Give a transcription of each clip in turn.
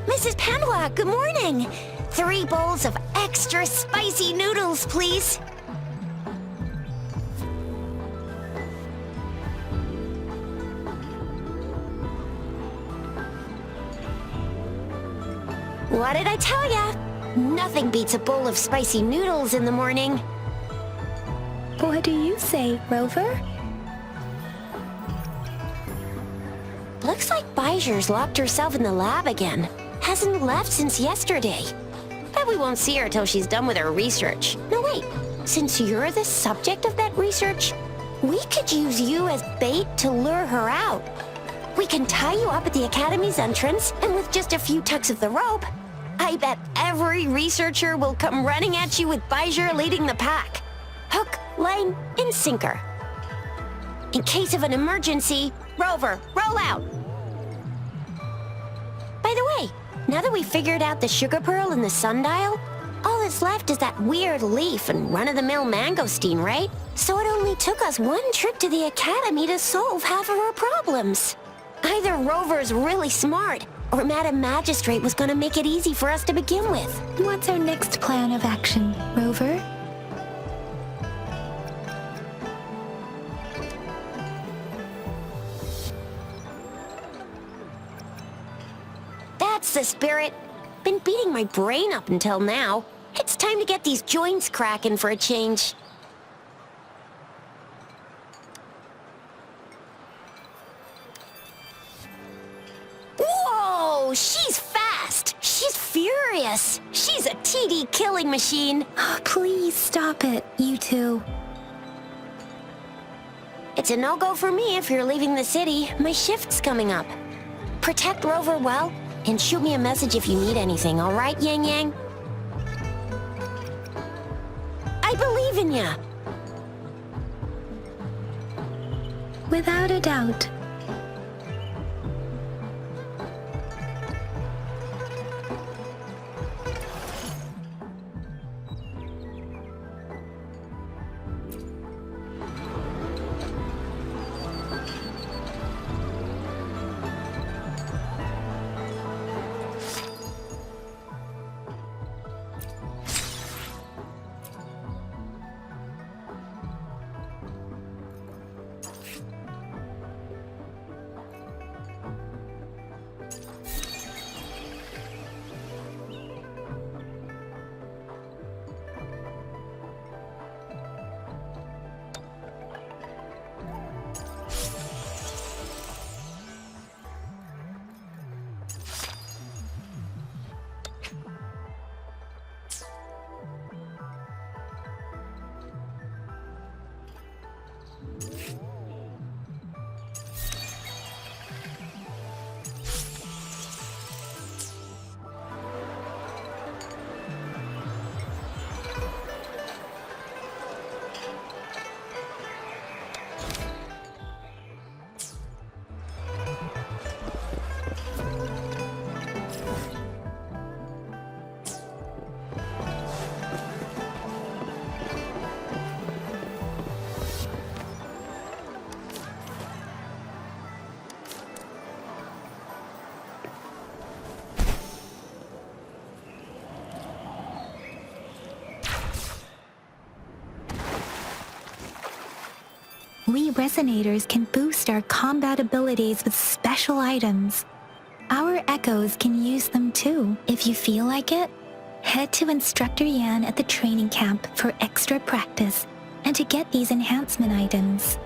Mrs. Panhua, good morning! 3 bowls of extra spicy noodles, please. What did I tell ya? Nothing beats a bowl of spicy noodles in the morning. What do you say, Rover? Looks like Baiju's locked herself in the lab again. Hasn't left since yesterday. Bet we won't see her till she's done with her research. No, wait. Since you're the subject of that research, we could use you as bait to lure her out. We can tie you up at the Academy's entrance, and with just a few tugs of the rope, I bet every researcher will come running at you with Baiju leading the pack. Hook, line, and sinker. In case of an emergency, Rover, roll out! By the way, now that we figured out the sugar pearl and the sundial, all that's left is that weird leaf and run-of-the-mill mangosteen, right? So it only took us 1 trip to the Academy to solve half of our problems. Either Rover's really smart, or Madam Magistrate was gonna make it easy for us to begin with. What's our next plan of action, Rover? That's the spirit. Been beating my brain up until now. It's time to get these joints cracking for a change. Whoa! She's fast! She's furious! She's a TD killing machine! Please stop it, you two. It's a no-go for me if you're leaving the city. My shift's coming up. Protect Rover well, and shoot me a message if you need anything, all right, Yang Yang? I believe in ya! Without a doubt. We Resonators can boost our combat abilities with special items. Our Echoes can use them too. If you feel like it, head to Instructor Yan at the training camp for extra practice and to get these enhancement items.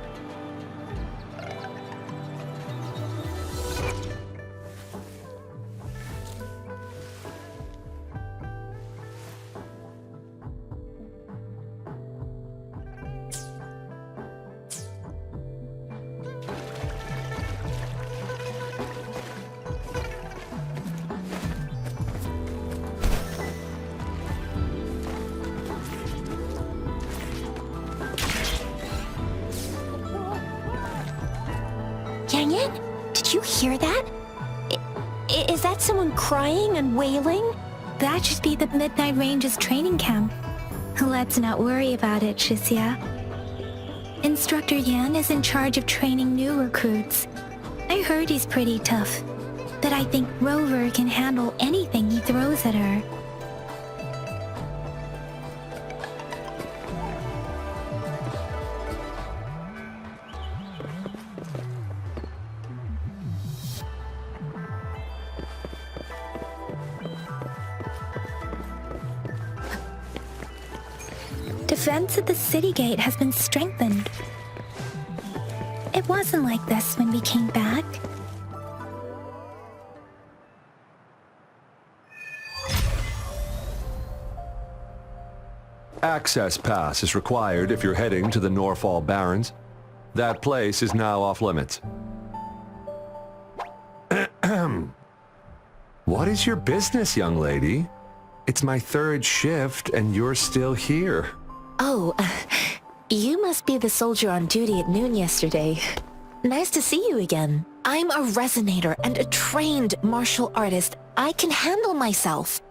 Yang Yang, did you hear that? Is that someone crying and wailing? That should be the Midnight Range's training camp. Let's not worry about it, Chixia. Instructor Yan is in charge of training new recruits. I heard he's pretty tough, that I think Rover can handle anything he throws at her. Defense at the city gate has been strengthened. It wasn't like this when we came back. Access pass is required if you're heading to the Norfall Barrens. That place is now off limits. What is your business, young lady? It's my third shift and you're still here. Oh, you must be the soldier on duty at noon yesterday. Nice to see you again. I'm a resonator and a trained martial artist. I can handle myself.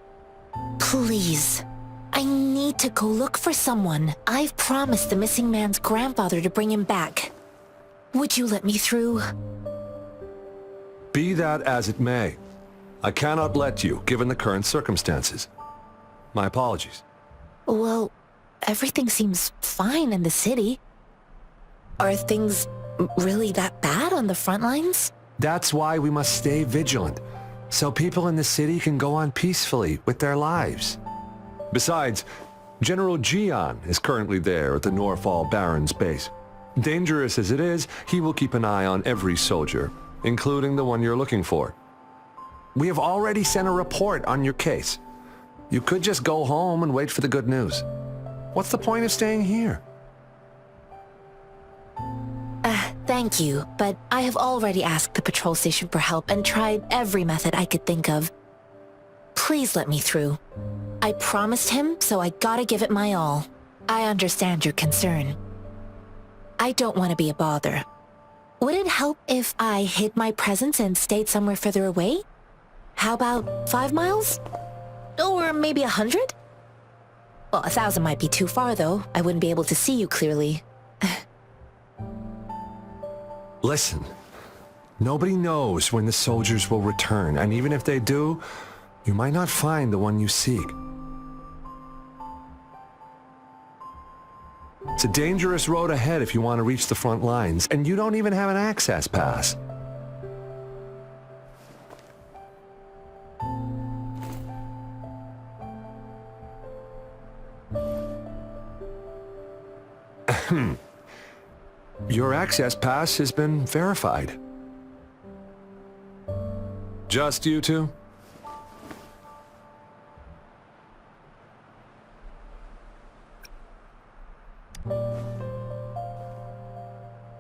Please, I need to go look for someone. I've promised the missing man's grandfather to bring him back. Would you let me through? Be that as it may, I cannot let you, given the current circumstances. My apologies. Well, everything seems fine in the city. Are things really that bad on the front lines? That's why we must stay vigilant, so people in the city can go on peacefully with their lives. Besides, General Jian is currently there at the Norfall Barrens base. Dangerous as it is, he will keep an eye on every soldier, including the one you're looking for. We have already sent a report on your case. You could just go home and wait for the good news. What's the point of staying here? Thank you, but I have already asked the patrol station for help and tried every method I could think of. Please let me through. I promised him, so I gotta give it my all. I understand your concern. I don't want to be a bother. Would it help if I hid my presence and stayed somewhere further away? How about 5 miles? Or maybe 100? Well, 1,000 might be too far, though. I wouldn't be able to see you clearly. Listen, nobody knows when the soldiers will return, and even if they do, you might not find the one you seek. It's a dangerous road ahead if you want to reach the front lines, and you don't even have an access pass. Your access pass has been verified. Just you two?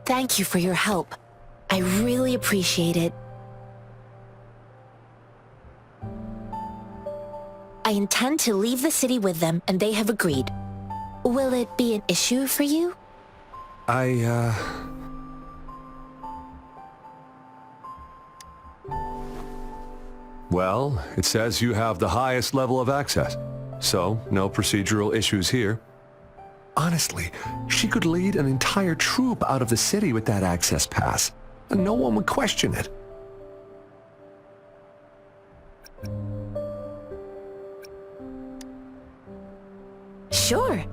Thank you for your help. I really appreciate it. I intend to leave the city with them, and they have agreed. Will it be an issue for you? Well, it says you have the highest level of access, so no procedural issues here. Honestly, she could lead an entire troop out of the city with that access pass, and no one would question it. Sure.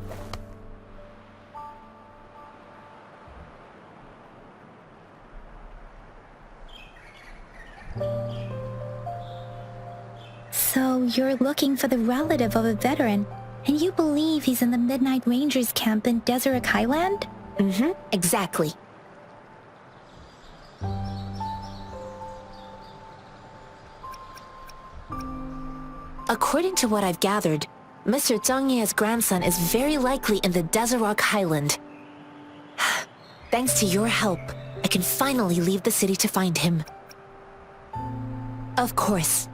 So you're looking for the relative of a veteran, and you believe he's in the Midnight Rangers camp in Deseret Highland? Exactly. According to what I've gathered, Mr. Zhang Ye's grandson is very likely in the Deseret Highland. Thanks to your help, I can finally leave the city to find him. Of course.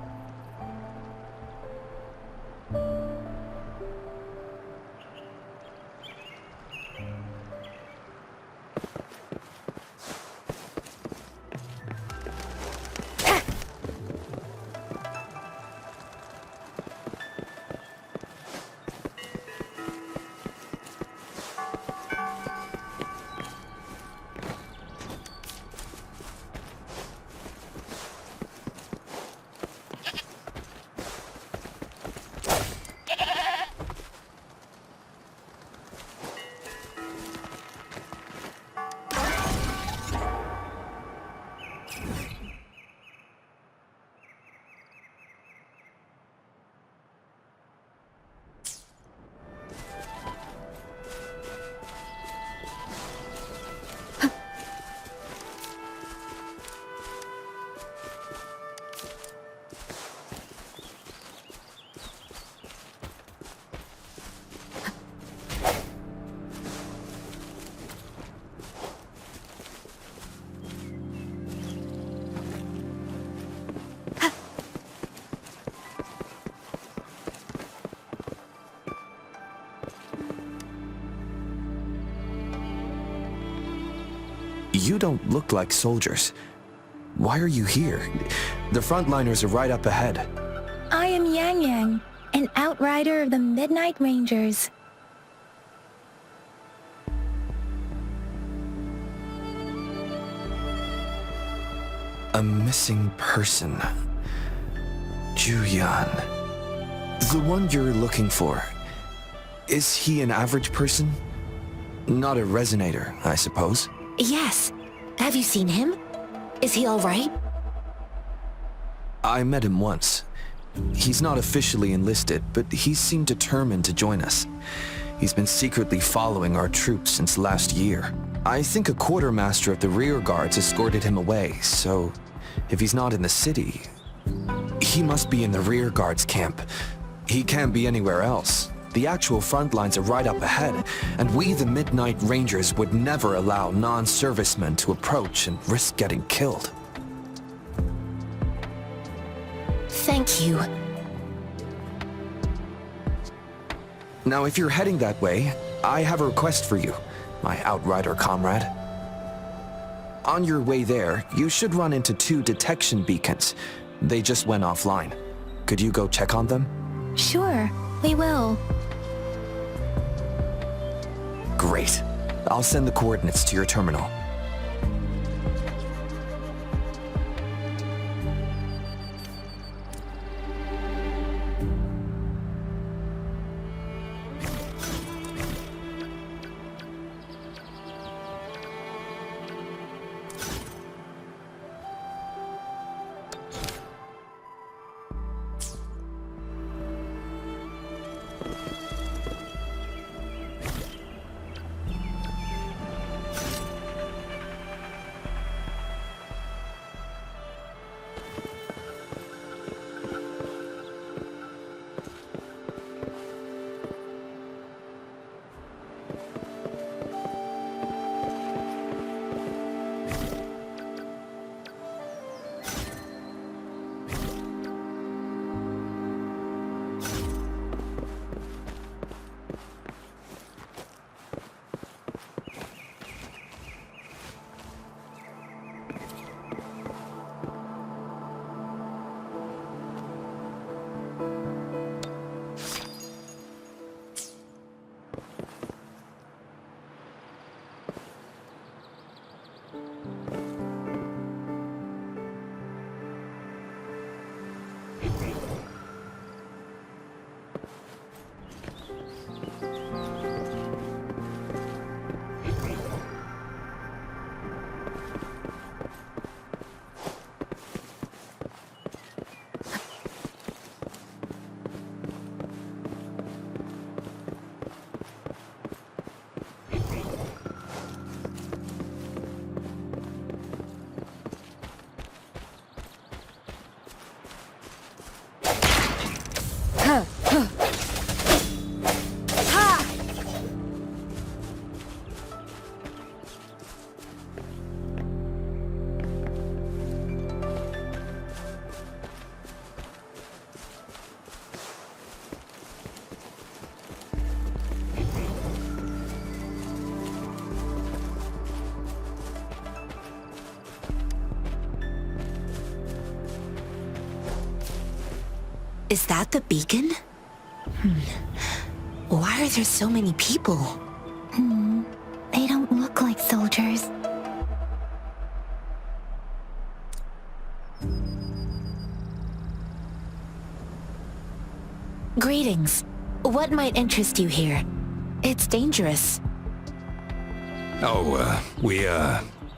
you don't look like soldiers. Why are you here? The frontliners are right up ahead. I am Yang Yang, an outrider of the Midnight Rangers. A missing person. Juyan. The one you're looking for. Is he an average person? Not a resonator, I suppose. Yes. Have you seen him? Is he all right? I met him once. He's not officially enlisted, but he seemed determined to join us. He's been secretly following our troops since last year. I think a quartermaster of the rear guards escorted him away, so if he's not in the city, he must be in the rear guards camp. He can't be anywhere else. The actual front lines are right up ahead, and we, the Midnight Rangers, would never allow non-servicemen to approach and risk getting killed. Thank you. Now, if you're heading that way, I have a request for you, my outrider comrade. On your way there, you should run into 2 detection beacons. They just went offline. Could you go check on them? Sure, we will. Great. I'll send the coordinates to your terminal. Is that the beacon? Why are there so many people? They don't look like soldiers. Greetings. What might interest you here? It's dangerous.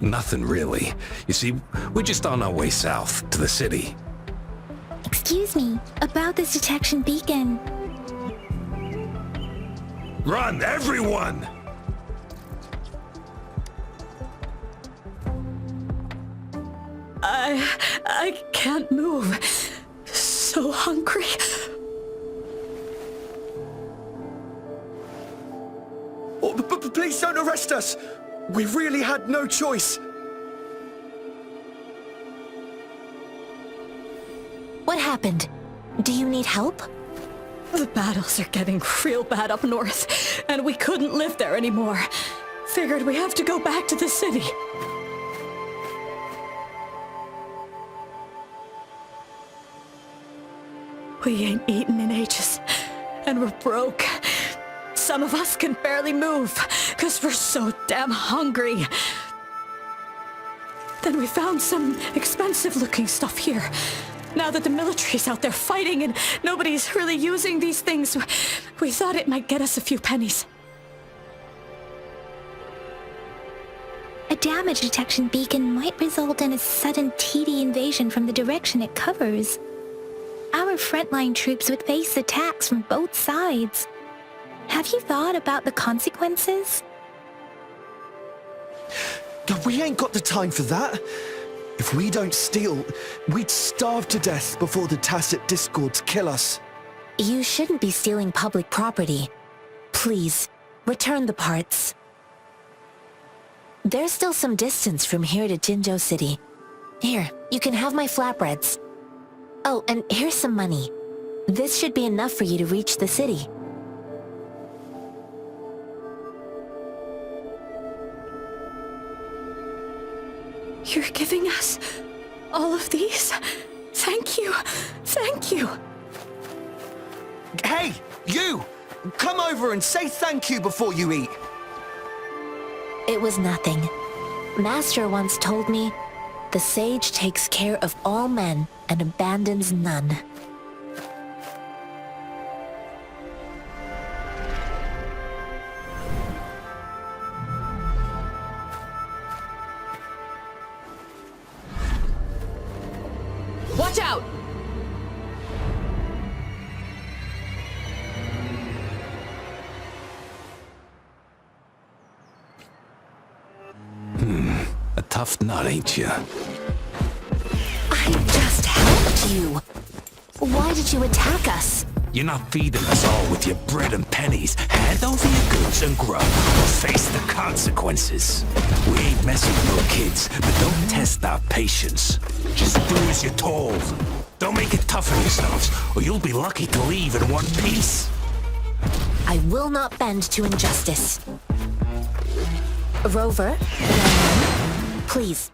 Nothing really. You see, we're just on our way south to the city. Excuse me, about this detection beacon. Run, everyone! I can't move. So hungry. Oh, please don't arrest us! We really had no choice! What happened? Do you need help? The battles are getting real bad up north, and we couldn't live there anymore. Figured we have to go back to the city. We ain't eaten in ages, and we're broke. Some of us can barely move, 'cause we're so damn hungry. Then we found some expensive-looking stuff here. Now that the military's out there fighting and nobody's really using these things, we thought it might get us a few pennies. A damage detection beacon might result in a sudden TD invasion from the direction it covers. Our frontline troops would face attacks from both sides. Have you thought about the consequences? We ain't got the time for that. If we don't steal, we'd starve to death before the tacit discords kill us. You shouldn't be stealing public property. Please, return the parts. There's still some distance from here to Jinzhou City. Here, you can have my flatbreads. Oh, and here's some money. This should be enough for you to reach the city. You're giving us all of these? Thank you. Thank you. Hey, you! Come over and say thank you before you eat. It was nothing. Master once told me, the sage takes care of all men and abandons none. Watch out! A tough nut, ain't you? I just helped you. Why did you attack us? You're not feeding us all with your bread and pennies. Hand over your goods and grub, or face the consequences. We ain't messing with no kids, but don't test our patience. Just do as you're told. Don't make it tough on yourselves, or you'll be lucky to leave in one piece. I will not bend to injustice. Rover, please.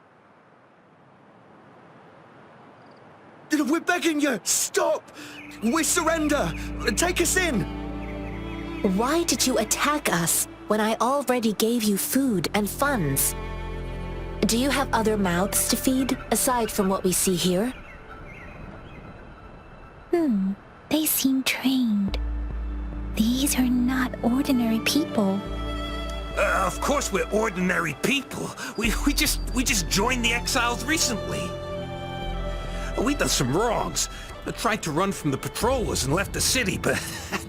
We're begging you, stop! We surrender! Take us in! Why did you attack us when I already gave you food and funds? Do you have other mouths to feed, aside from what we see here? They seem trained. These are not ordinary people. Of course we're ordinary people. We just joined the exiles recently. We done some wrongs. I tried to run from the patrollers and left the city, but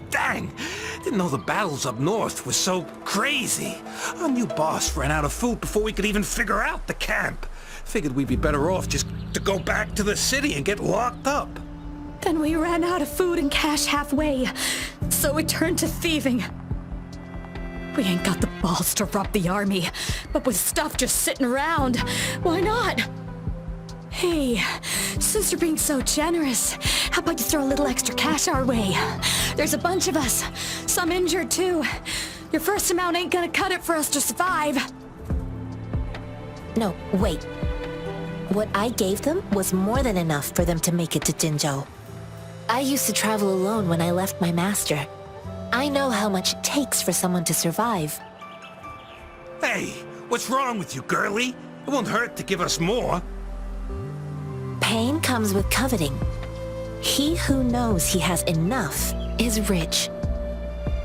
dang, didn't know the battles up north were so crazy. Our new boss ran out of food before we could even figure out the camp. Figured we'd be better off just to go back to the city and get locked up. Then we ran out of food and cash halfway, so we turned to thieving. We ain't got the balls to rob the army, but with stuff just sitting around, why not? Hey, since you're being so generous, how about you throw a little extra cash our way? There's a bunch of us, some injured too. Your first amount ain't gonna cut it for us to survive. No, wait. What I gave them was more than enough for them to make it to Jinzhou. I used to travel alone when I left my master. I know how much it takes for someone to survive. Hey, what's wrong with you, girlie? It won't hurt to give us more. Pain comes with coveting. He who knows he has enough is rich.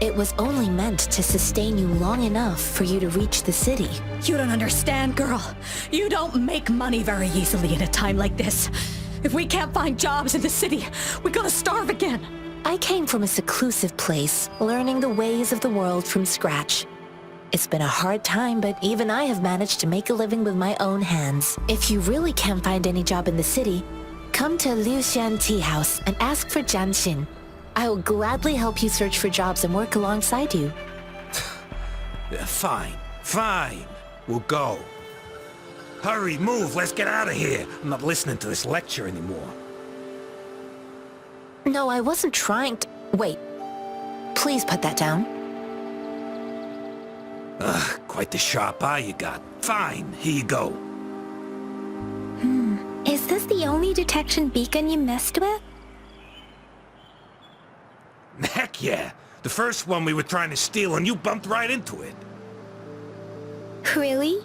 It was only meant to sustain you long enough for you to reach the city. You don't understand, girl. You don't make money very easily in a time like this. If we can't find jobs in the city, we're gonna starve again. I came from a seclusive place, learning the ways of the world from scratch. It's been a hard time, but even I have managed to make a living with my own hands. If you really can't find any job in the city, come to Liu Xian Tea House and ask for Jian Xin. I will gladly help you search for jobs and work alongside you. Yeah, fine. We'll go. Hurry, move, let's get out of here. I'm not listening to this lecture anymore. No, I wasn't trying to... Wait. Please put that down. Quite the sharp eye you got. Fine, here you go. Is this the only detection beacon you messed with? Yeah. The first one we were trying to steal and you bumped right into it. Really?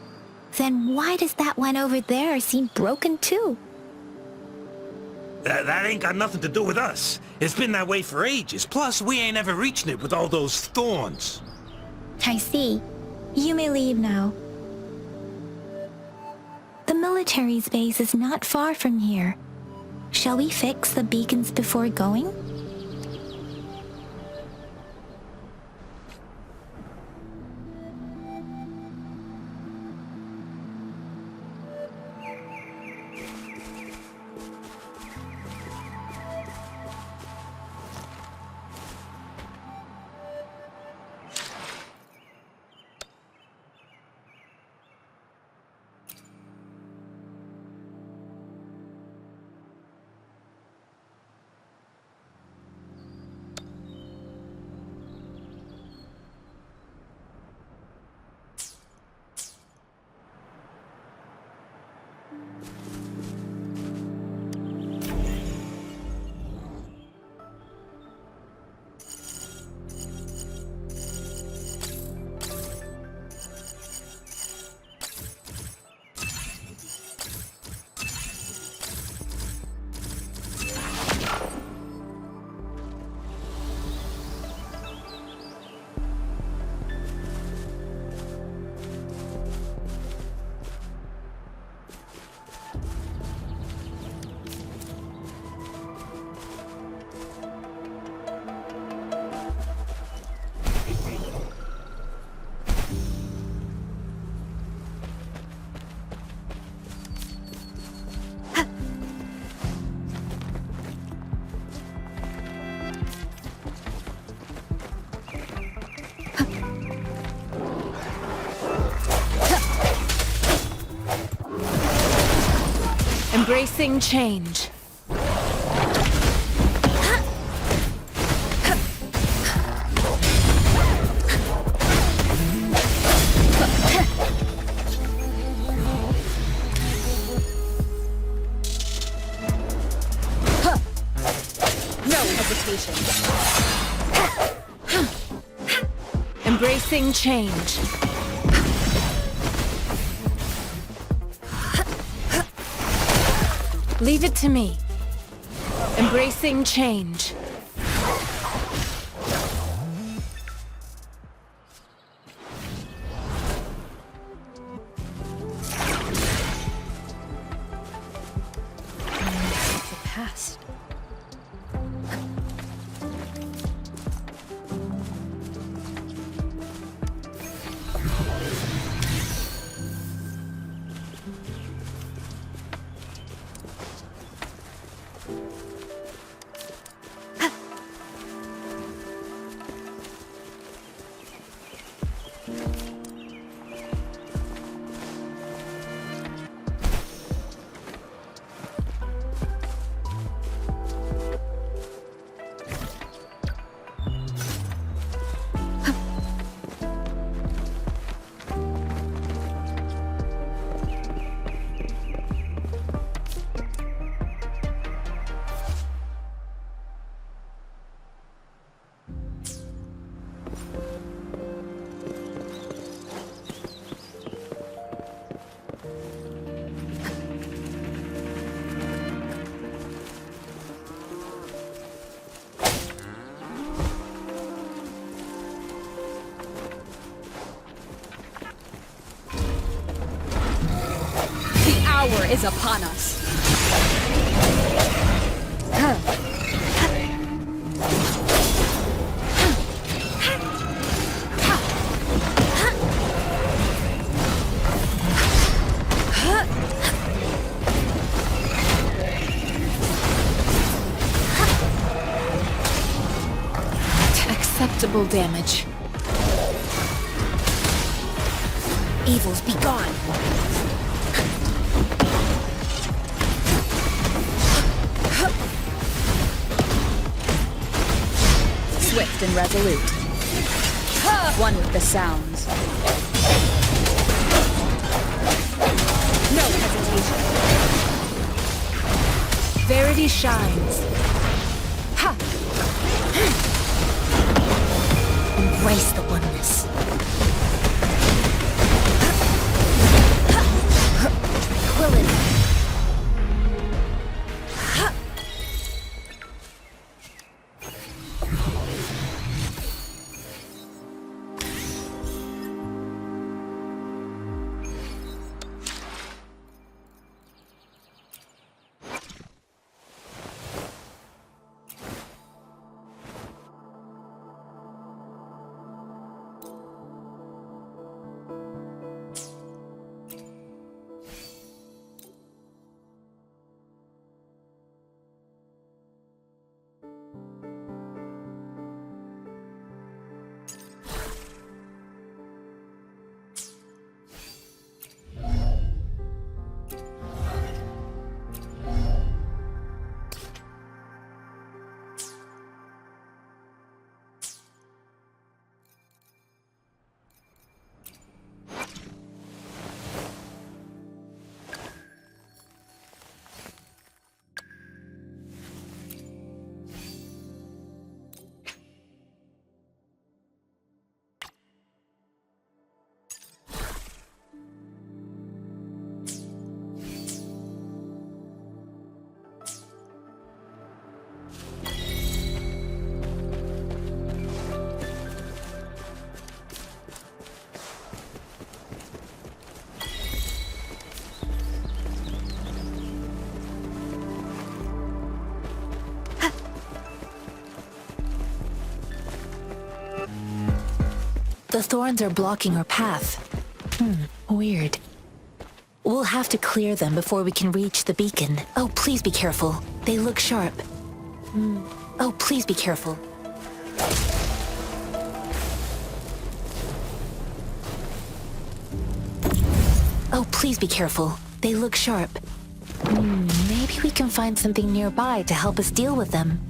Then why does that one over there seem broken too? That ain't got nothing to do with us. It's been that way for ages. Plus, we ain't ever reaching it with all those thorns. I see. You may leave now. The military's base is not far from here. Shall we fix the beacons before going? Embracing change. No hesitation. Embracing change. Leave it to me. Embracing change. It's the past. Hour is upon us. Acceptable damage. Evils be gone. Swift and resolute. One with the sounds. No hesitation. Verity shines. Ha! The thorns are blocking our path. Weird. We'll have to clear them before we can reach the beacon. Oh, please be careful. They look sharp. Oh, please be careful. Oh, please be careful. They look sharp. Maybe we can find something nearby to help us deal with them.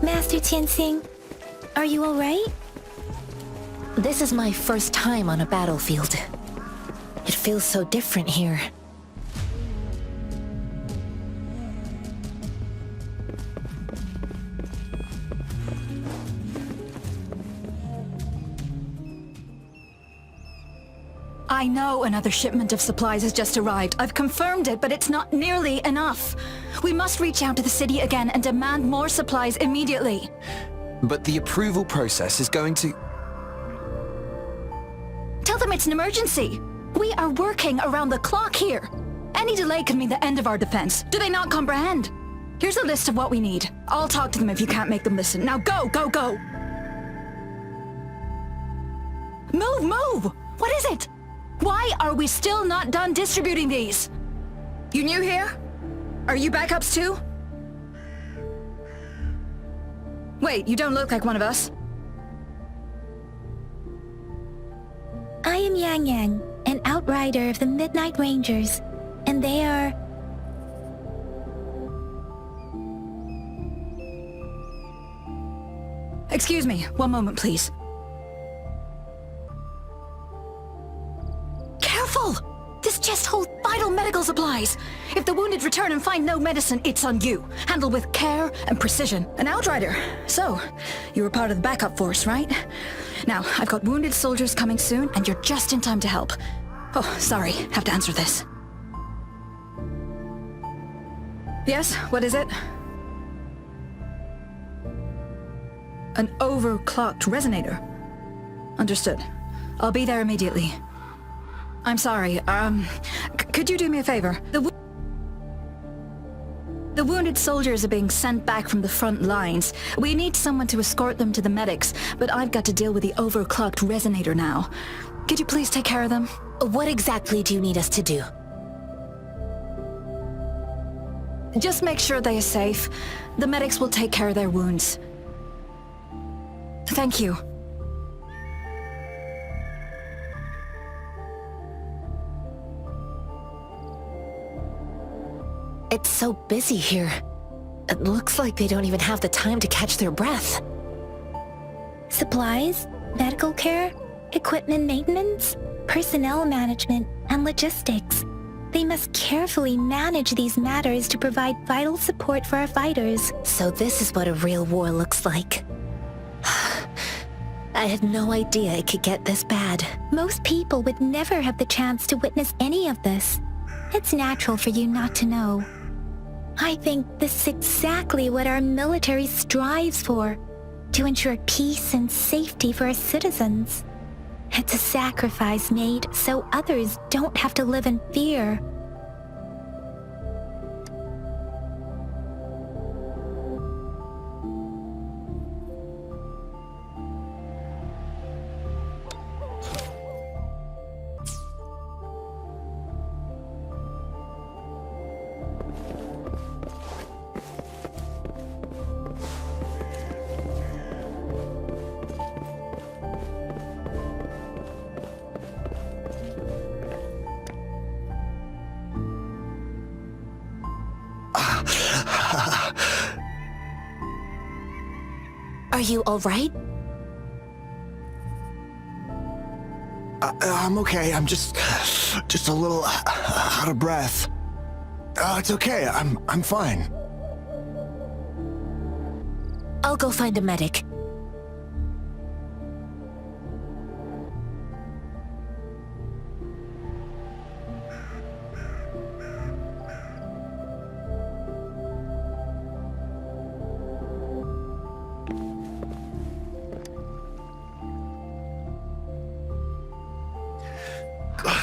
Master Tianxing, are you alright? This is my first time on a battlefield. It feels so different here. I know another shipment of supplies has just arrived. I've confirmed it, but it's not nearly enough. We must reach out to the city again and demand more supplies immediately. But the approval process is going to... Tell them it's an emergency. We are working around the clock here. Any delay could mean the end of our defense. Do they not comprehend? Here's a list of what we need. I'll talk to them if you can't make them listen. Now go, go, go! Move, move! What is it? Why are we still not done distributing these? You new here? Are you backups too? Wait, you don't look like one of us. I am Yang Yang, an outrider of the Midnight Rangers, and they are... Excuse me, one moment please. Careful! This chest holds vital medical supplies. If the wounded return and find no medicine, it's on you. Handle with care and precision. An outrider. So, you were part of the backup force, right? Now, I've got wounded soldiers coming soon, and you're just in time to help. Oh, sorry. Have to answer this. Yes, what is it? An overclocked resonator. Understood. I'll be there immediately. I'm sorry, could you do me a favor? The wounded soldiers are being sent back from the front lines. We need someone to escort them to the medics, but I've got to deal with the overclocked resonator now. Could you please take care of them? What exactly do you need us to do? Just make sure they are safe. The medics will take care of their wounds. Thank you. It's so busy here. It looks like they don't even have the time to catch their breath. Supplies, medical care, equipment maintenance, personnel management, and logistics. They must carefully manage these matters to provide vital support for our fighters. So this is what a real war looks like. I had no idea it could get this bad. Most people would never have the chance to witness any of this. It's natural for you not to know. I think this is exactly what our military strives for, to ensure peace and safety for our citizens. It's a sacrifice made so others don't have to live in fear. Are you all right? I'm okay. I'm just a little out of breath. It's okay. I'm fine. I'll go find a medic.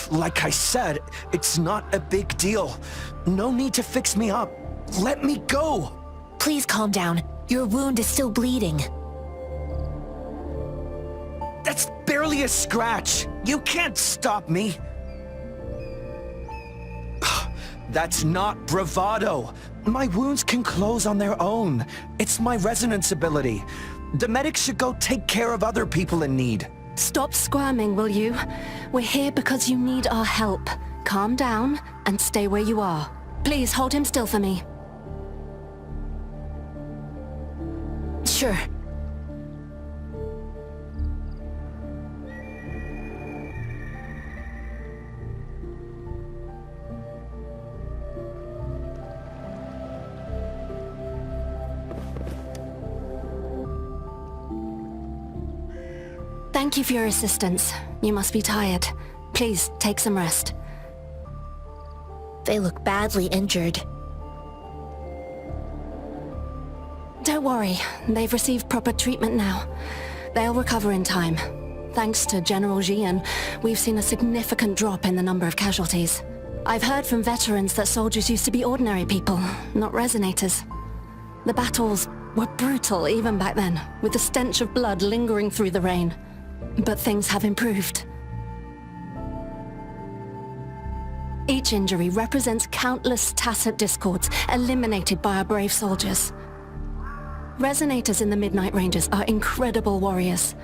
Like I said, it's not a big deal. No need to fix me up. Let me go! Please calm down. Your wound is still bleeding. That's barely a scratch. You can't stop me. That's not bravado. My wounds can close on their own. It's my resonance ability. The medics should go take care of other people in need. Stop squirming, will you? We're here because you need our help. Calm down and stay where you are. Please hold him still for me. Sure. Thank you for your assistance. You must be tired. Please, take some rest. They look badly injured. Don't worry, they've received proper treatment now. They'll recover in time. Thanks to General Jian, we've seen a significant drop in the number of casualties. I've heard from veterans that soldiers used to be ordinary people, not resonators. The battles were brutal even back then, with the stench of blood lingering through the rain. But things have improved. Each injury represents countless tacit discords eliminated by our brave soldiers. Resonators in the Midnight Rangers are incredible warriors.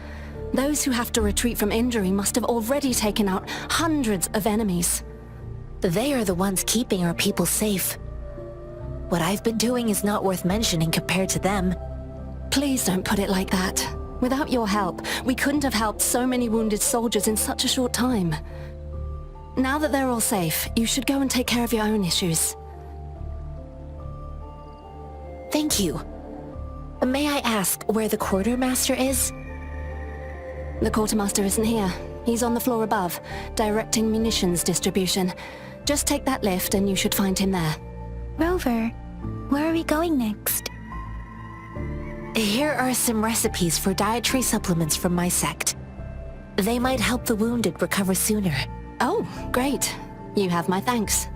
Those who have to retreat from injury must have already taken out hundreds of enemies. They are the ones keeping our people safe. What I've been doing is not worth mentioning compared to them. Please don't put it like that. Without your help, we couldn't have helped so many wounded soldiers in such a short time. Now that they're all safe, you should go and take care of your own issues. Thank you. May I ask where the quartermaster is? The quartermaster isn't here. He's on the floor above, directing munitions distribution. Just take that lift and you should find him there. Rover, where are we going next? Here are some recipes for dietary supplements from my sect. They might help the wounded recover sooner. Oh, great. You have my thanks.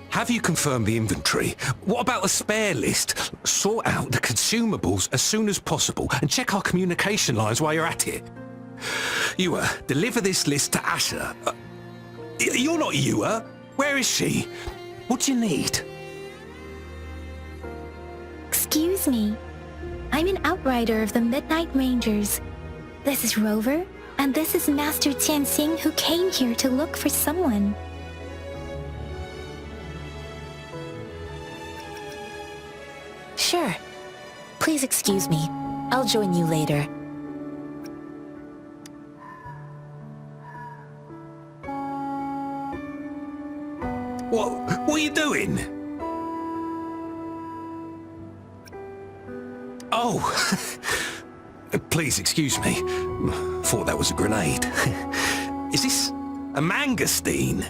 Have you confirmed the inventory? What about a spare list? Sort out the consumables as soon as possible and check our communication lines while you're at it. Ewa, deliver this list to Asher. You're not Ewa. Where is she? What do you need? Excuse me. I'm an outrider of the Midnight Rangers. This is Rover, And this is Master Tianxing who came here to look for someone. Sure. Please excuse me. I'll join you later. What are you doing? Oh, please excuse me. Thought that was a grenade. Is this a mangosteen?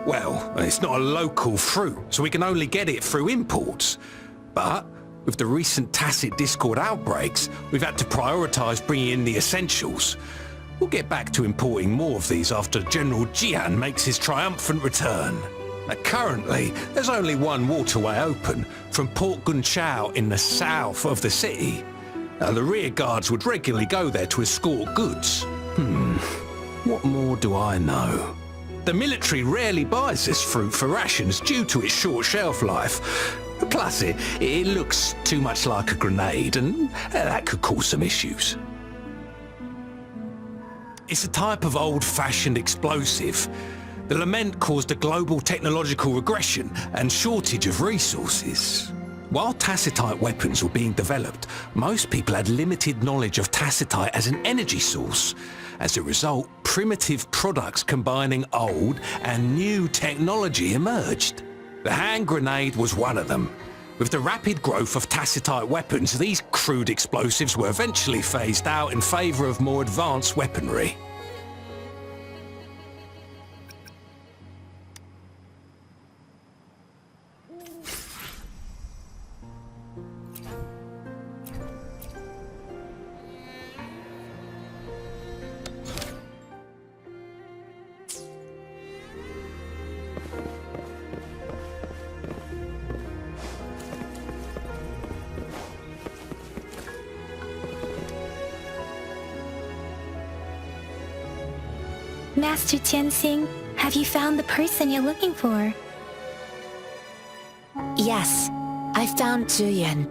Well, it's not a local fruit, so we can only get it through imports. But with the recent tacit discord outbreaks, we've had to prioritise bringing in the essentials. We'll get back to importing more of these after General Jian makes his triumphant return. Currently, there's only one waterway open, from Port Gunchao in the south of the city. The rear guards would regularly go there to escort goods. What more do I know? The military rarely buys this fruit for rations due to its short shelf life. Plus, it looks too much like a grenade, and that could cause some issues. It's a type of old-fashioned explosive. The lament caused a global technological regression and shortage of resources. While tacitite weapons were being developed, most people had limited knowledge of tacitite as an energy source. As a result, primitive products combining old and new technology emerged. The hand grenade was one of them. With the rapid growth of tacitite weapons, these crude explosives were eventually phased out in favour of more advanced weaponry. Master Tianxing, have you found the person you're looking for? Yes, I found Zhiyuan.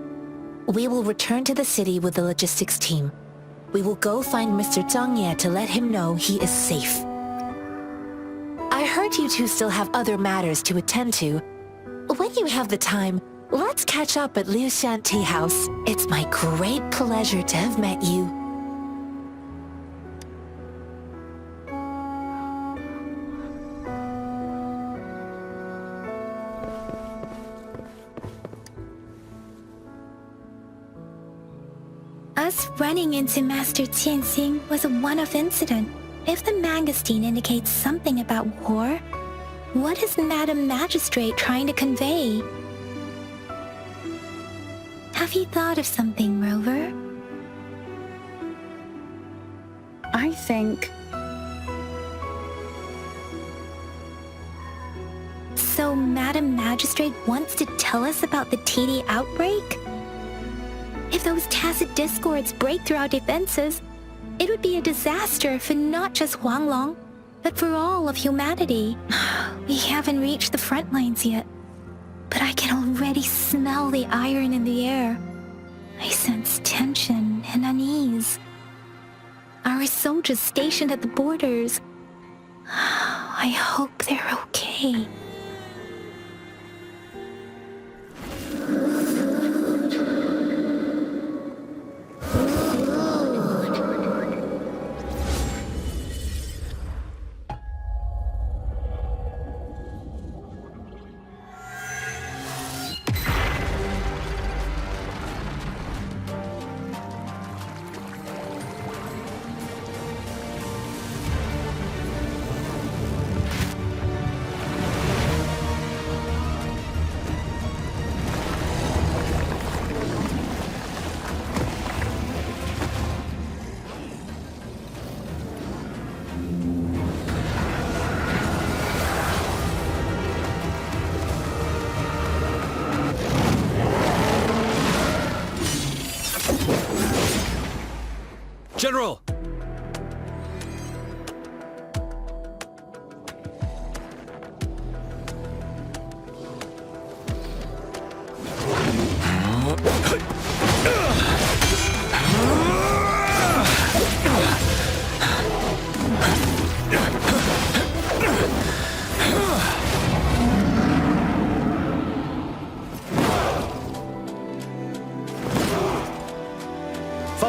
We will return to the city with the logistics team. We will go find Mr. Zhang Ye to let him know he is safe. I heard you two still have other matters to attend to. When you have the time, let's catch up at Liu Shan Tea House. It's my great pleasure to have met you. Us running into Master Tianxing was a one-off incident. If the mangosteen indicates something about war, what is Madam Magistrate trying to convey? Have you thought of something, Rover? I think... So Madam Magistrate wants to tell us about the TD outbreak? If those tacit discords break through our defenses, it would be a disaster for not just Huanglong, but for all of humanity. We haven't reached the front lines yet, but I can already smell the iron in the air. I sense tension and unease. Our soldiers stationed at the borders, I hope they're okay. General!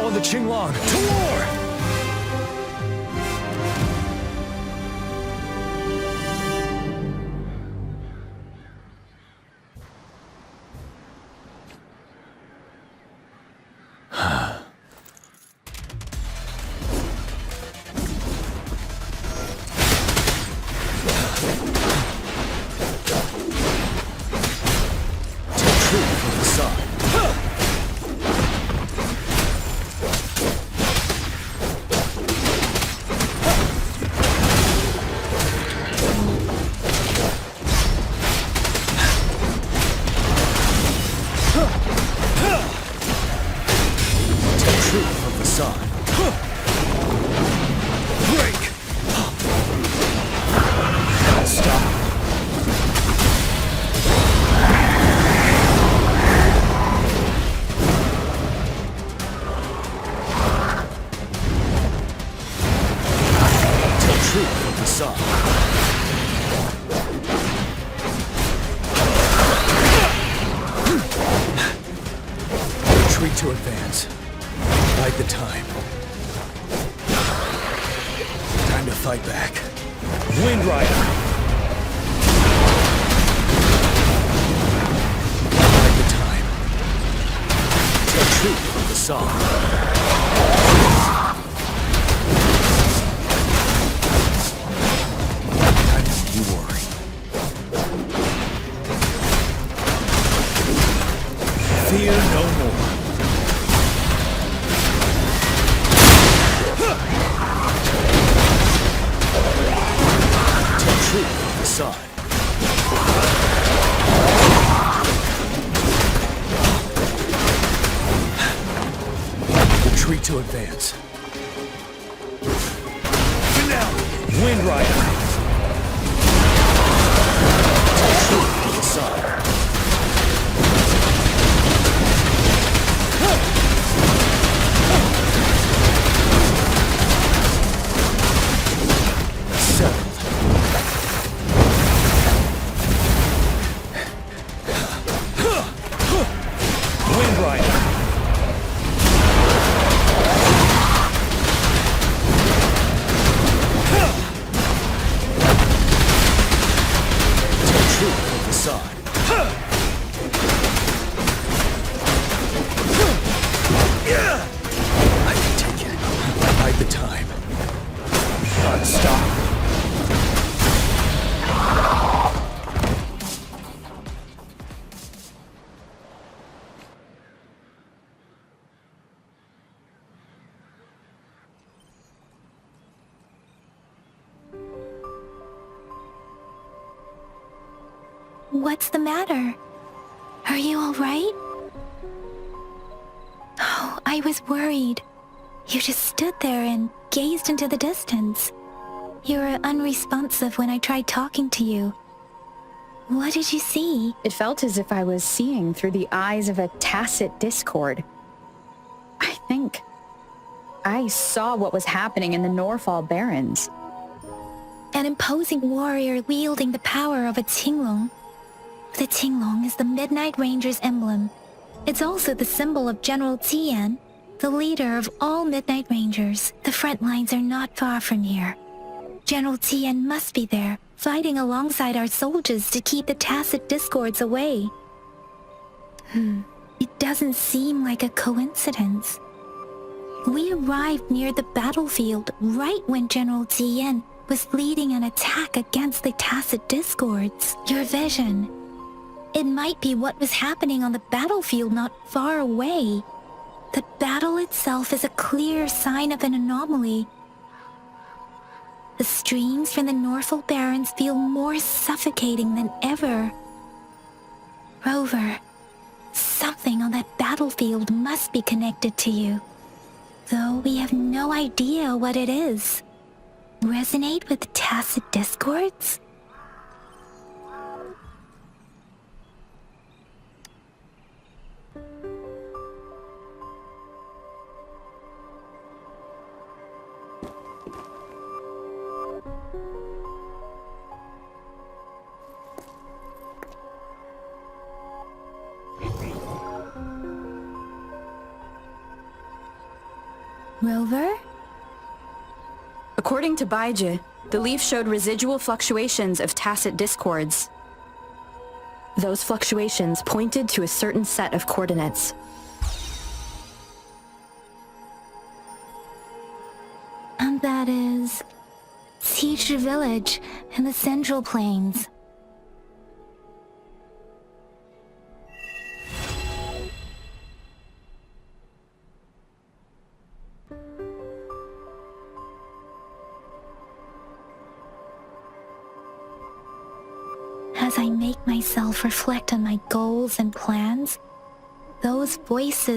Follow the Qinglong. To war! Retreat to advance. Bide the time. Time to fight back. Wind Rider! Bide the time. Retreat from the song. Fear no more. Take truth from the side. Retreat to advance. Now, Wind Rider. Take truth from the side. What's the matter? Are you all right? Oh, I was worried. You just stood there and gazed into the distance. You were unresponsive when I tried talking to you. What did you see? It felt as if I was seeing through the eyes of a tacit discord. I think I saw what was happening in the Norfall Barrens. An imposing warrior wielding the power of a Huanglong. The Huanglong is the Midnight Ranger's emblem. It's also the symbol of General Tian, the leader of all Midnight Rangers. The front lines are not far from here. General Tian must be there, fighting alongside our soldiers to keep the tacit discords away. It doesn't seem like a coincidence. We arrived near the battlefield right when General Tian was leading an attack against the tacit discords. Your vision. It might be what was happening on the battlefield not far away. The battle itself is a clear sign of an anomaly. The streams from the Norfall Barrens feel more suffocating than ever. Rover, something on that battlefield must be connected to you. Though we have no idea what it is. Resonate with the tacit discords? Rover? According to Baiji, the leaf showed residual fluctuations of tacit discords. Those fluctuations pointed to a certain set of coordinates. And that is... Chixia village in the Central Plains. As I make myself reflect on my goals and plans, those voices